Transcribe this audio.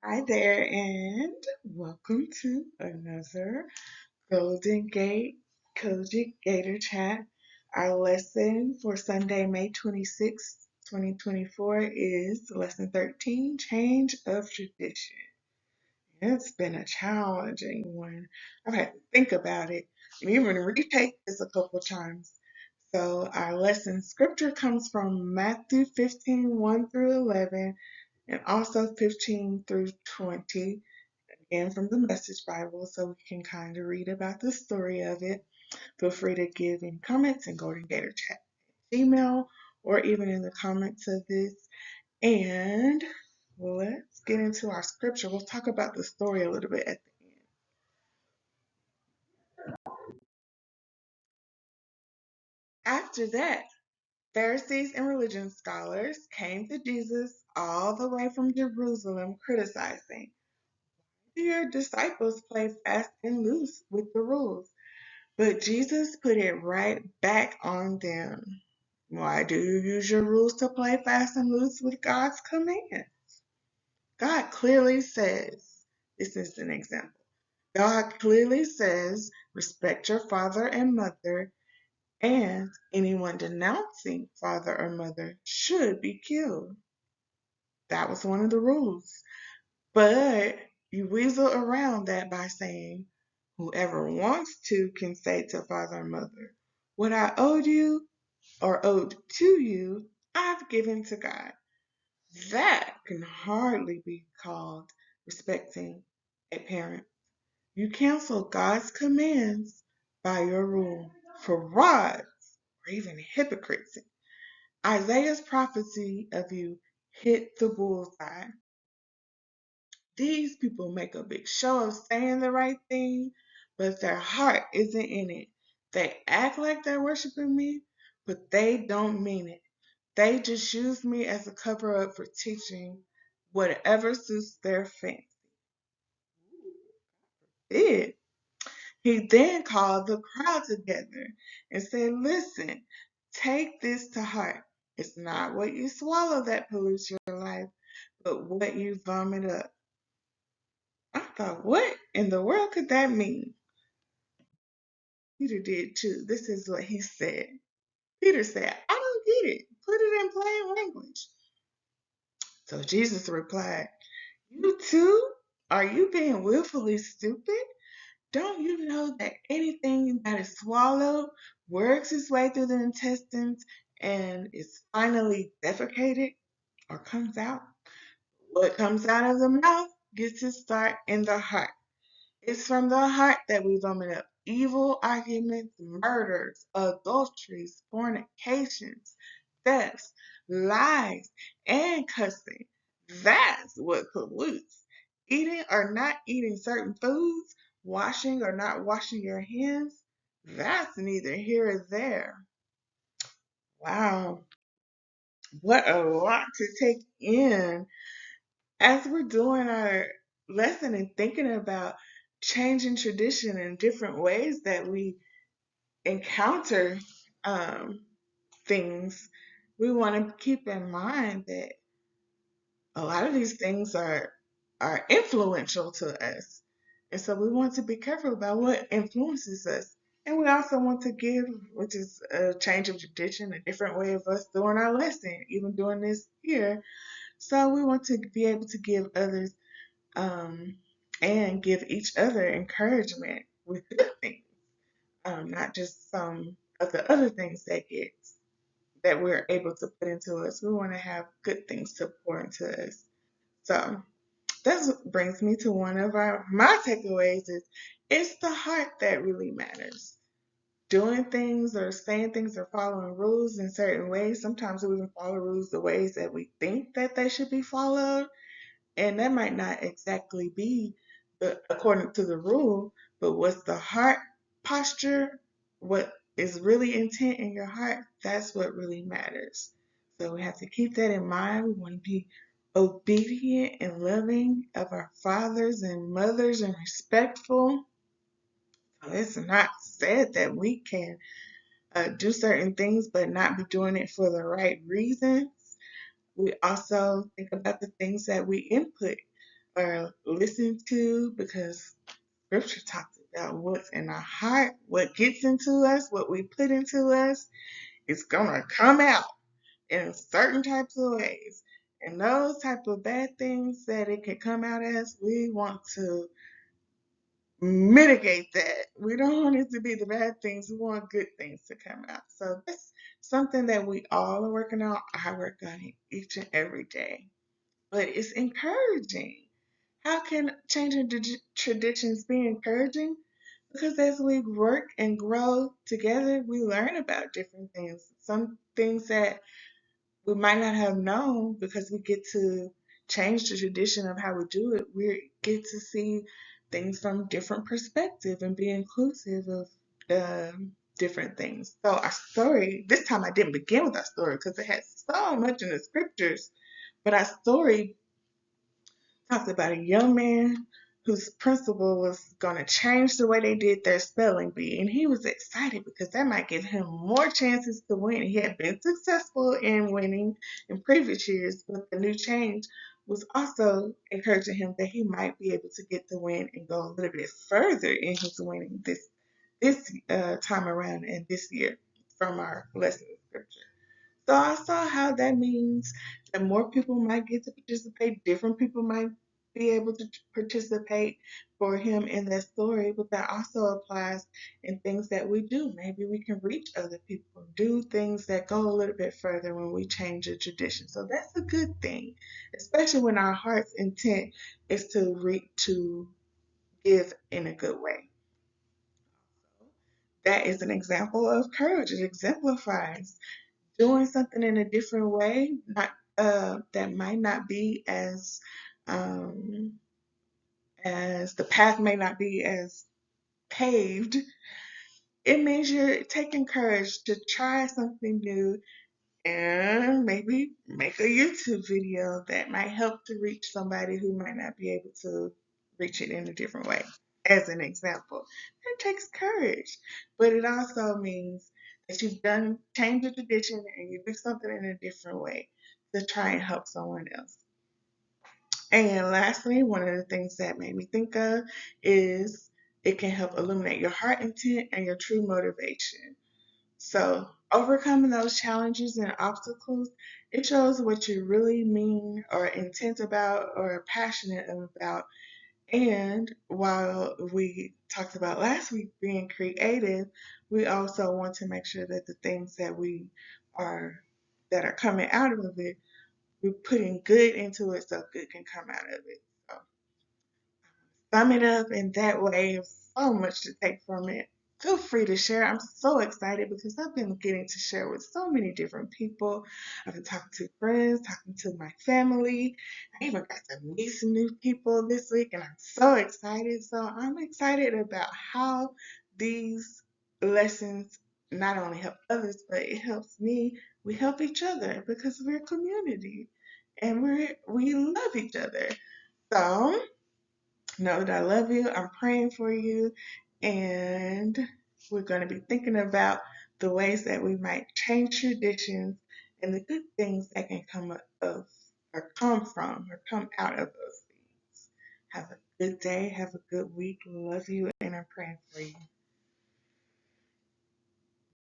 Hi there, and welcome to another Golden Gate Kojic Gator Chat. Our lesson for Sunday, May 26th, 2024 is Lesson 13, Change of Tradition. It's been a challenging one. I've had to think about it and even retake this a couple times. So our lesson scripture comes from Matthew 15, 1 through 11, and also 15 through 20, again from the Message Bible, so we can kind of read about the story of it. Feel free to give any comments in Golden Gator Chat email or even in the comments of this. And let's get into our scripture. We'll talk about the story a little bit at the end. After that, Pharisees and religion scholars came to Jesus all the way from Jerusalem criticizing, "Do your disciples play fast and loose with the rules?" But Jesus put it right back on them. "Why do you use your rules to play fast and loose with God's command?" God clearly says, this is an example. God clearly says, respect your father and mother, and anyone denouncing father or mother should be killed. That was one of the rules. But you weasel around that by saying, whoever wants to can say to father and mother, "What I owed you or owed to you, I've given to God." That can hardly be called respecting a parent. You cancel God's commands by your rule. Frauds or even hypocrites. Isaiah's prophecy of you hit the bullseye. These people make a big show of saying the right thing, but their heart isn't in it. They act like they're worshiping me, but they don't mean it. They just use me as a cover up for teaching whatever suits their fancy. It. He then called the crowd together and said, "Listen, take this to heart. It's not what you swallow that pollutes your life, but what you vomit up." I thought, what in the world could that mean? Peter did too. This is what he said. Peter said, "I don't get it. Put it in plain language." So Jesus replied, "You too? Are you being willfully stupid? Don't you know that anything that is swallowed works its way through the intestines and is finally defecated or comes out? What comes out of the mouth gets its start in the heart. It's from the heart that we vomit up evil arguments, murders, adulteries, fornications, thefts, lies, and cussing. That's what pollutes. Eating or not eating certain foods, washing or not washing your hands, that's neither here or there." Wow, what a lot to take in as we're doing our lesson and thinking about changing tradition in different ways that we encounter um, things. We want to keep in mind that a lot of these things are influential to us, and so we want to be careful about what influences us. And we also want to give, which is a change of tradition, a different way of us doing our lesson, even doing this here. So we want to be able to give others um, and give each other encouragement with good things, not just some of the other things that we're able to put into us. We want to have good things to pour into us. So that brings me to one of my takeaways is it's the heart that really matters. Doing things or saying things or following rules in certain ways. Sometimes we even follow rules the ways that we think that they should be followed. And that might not exactly be according to the rule, but what's the heart posture, what is really intent in your heart, that's what really matters. So we have to keep that in mind. We want to be obedient and loving of our fathers and mothers and respectful. It's not said that we can do certain things but not be doing it for the right reasons. We also think about the things that we input or listen to, because scripture talks about what's in our heart, what gets into us, what we put into us, it's gonna come out in certain types of ways. And those type of bad things that it can come out as, we want to mitigate that. We don't want it to be the bad things. We want good things to come out. So that's something that we all are working on. I work on it each and every day. But it's encouraging. How can changing traditions be encouraging? Because as we work and grow together, we learn about different things. Some things that we might not have known, because we get to change the tradition of how we do it. We get to see things from different perspective and be inclusive of different things. So our story, this time I didn't begin with our story because it has so much in the scriptures, but our story talked about a young man whose principal was going to change the way they did their spelling bee. And he was excited because that might give him more chances to win. He had been successful in winning in previous years, but the new change was also encouraging him that he might be able to get the win and go a little bit further in his winning this time around and this year from our lesson of scripture. So I saw how that means that more people might get to participate, different people might be able to participate for him in that story, but that also applies in things that we do. Maybe we can reach other people, do things that go a little bit further when we change a tradition. So that's a good thing, especially when our heart's intent is to give in a good way. That is an example of courage. It exemplifies doing something in a different way, not that might not be um, as the path may not be as paved. It means you're taking courage to try something new and maybe make a YouTube video that might help to reach somebody who might not be able to reach it in a different way. As an example, it takes courage, but it also means that you've done change the tradition and you do something in a different way to try and help someone else. And lastly, one of the things that made me think of is it can help illuminate your heart intent and your true motivation. So, overcoming those challenges and obstacles, it shows what you really mean or intent about or passionate about. And while we talked about last week being creative, we also want to make sure that the things are that are coming out of it, we're putting good into it so good can come out of it. So sum it up in that way. So much to take from it. Feel free to share. I'm so excited because I've been getting to share with so many different people. I've been talking to friends, talking to my family. I even got to meet some new people this week, and I'm so excited. So I'm excited about how these lessons not only help others, but it helps me. We help each other because we're a community and we love each other. So know that I love you. I'm praying for you. And we're going to be thinking about the ways that we might change traditions and the good things that can come of or come from or come out of those things. Have a good day. Have a good week. Love you. And I'm praying for you.